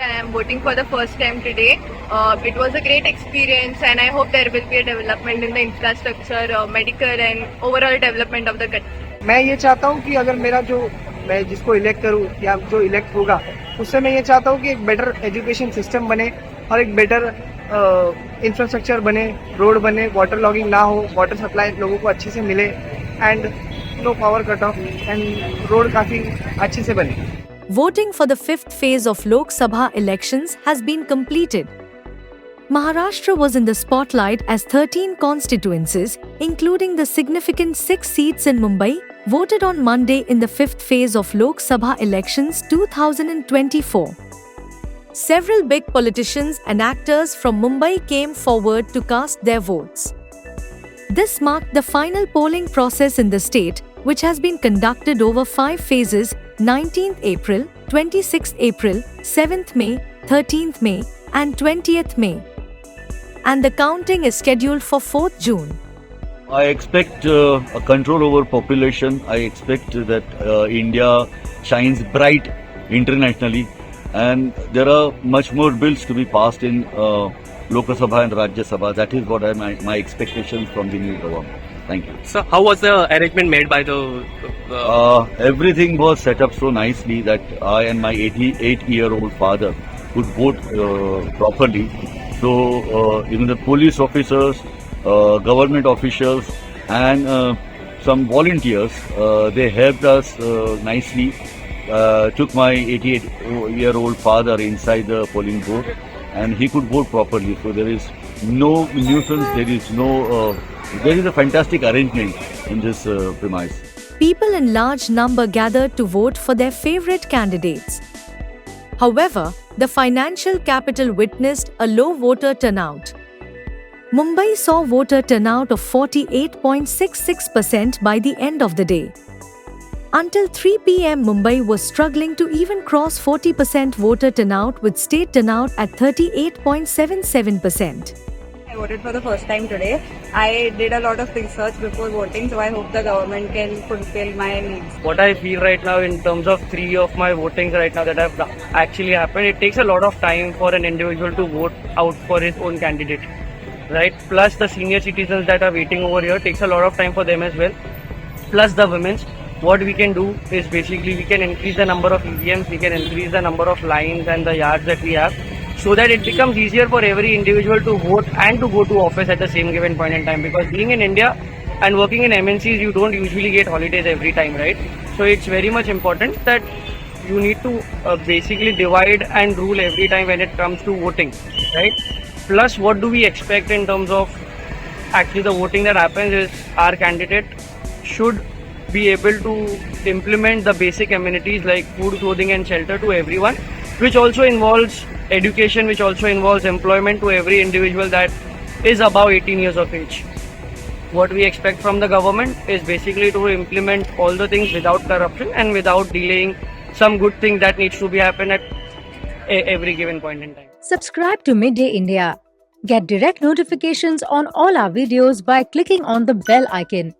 And I'm voting for the first time today. It was a great experience, and I hope there will be a development in the infrastructure, medical, and overall development of the country. मैं ये चाहता हूँ कि अगर मेरा जो मैं जिसको इलेक्ट करूँ या जो इलेक्ट होगा उससे मैं ये चाहता हूँ कि एक बेटर एजुकेशन सिस्टम बने और एक बेटर इंफ्रास्ट्रक्चर बने, रोड बने, वाटर लॉगिंग ना हो, वाटर सप्लाई लोगों को अच्छे से मिले and no power cut off and road काफ़ी अच्छे से बने. Voting for the fifth phase of Lok Sabha elections has been completed. Maharashtra was in the spotlight as 13 constituencies, including the significant 6 seats in Mumbai, voted on Monday in the fifth phase of Lok Sabha elections 2024. Several big politicians and actors from Mumbai came forward to cast their votes. This marked the final polling process in the state, which has been conducted over 5 phases: 19th April, 26th April, 7th May, 13th May, and 20th May. And the counting is scheduled for 4th June. I expect a control over population. I expect that India shines bright internationally, and there are much more bills to be passed in Lok Sabha and Rajya Sabha. That is what my expectations from the new government. Thank you. So, how was the arrangement made by the? Everything was set up so nicely that I and my 88-year-old father could vote properly. So, even the police officers, government officials, and some volunteers, they helped us nicely. Took my 88-year-old father inside the polling booth, and he could vote properly. So there is no nuisance. There is a fantastic arrangement in this premise. People in large number gathered to vote for their favorite candidates. However, the financial capital witnessed a low voter turnout. Mumbai saw voter turnout of 48.66% by the end of the day. Until 3 p.m., Mumbai was struggling to even cross 40% voter turnout, with state turnout at 38.77%. I voted for the first time today. I did a lot of research before voting, so I hope the government can fulfill my needs. What I feel right now in terms of 3 of my votings right now that have actually happened, it takes a lot of time for an individual to vote out for his own candidate, right? Plus the senior citizens that are waiting over here, takes a lot of time for them as well. Plus the women's. What we can do is basically we can increase the number of EVMs, we can increase the number of lines and the yards that we have, so that it becomes easier for every individual to vote and to go to office at the same given point in time. Because being in India and working in MNCs, you don't usually get holidays every time, right? So it's very much important that you need to basically divide and rule every time when it comes to voting, right? Plus, what do we expect in terms of actually the voting that happens is our candidate should be able to implement the basic amenities like food, clothing and shelter to everyone, which also involves education, which also involves employment to every individual that is above 18 years of age. What we expect from the government is basically to implement all the things without corruption and without delaying some good thing that needs to be happen at every given point in time. Subscribe to Midday India. Get direct notifications on all our videos by clicking on the bell icon.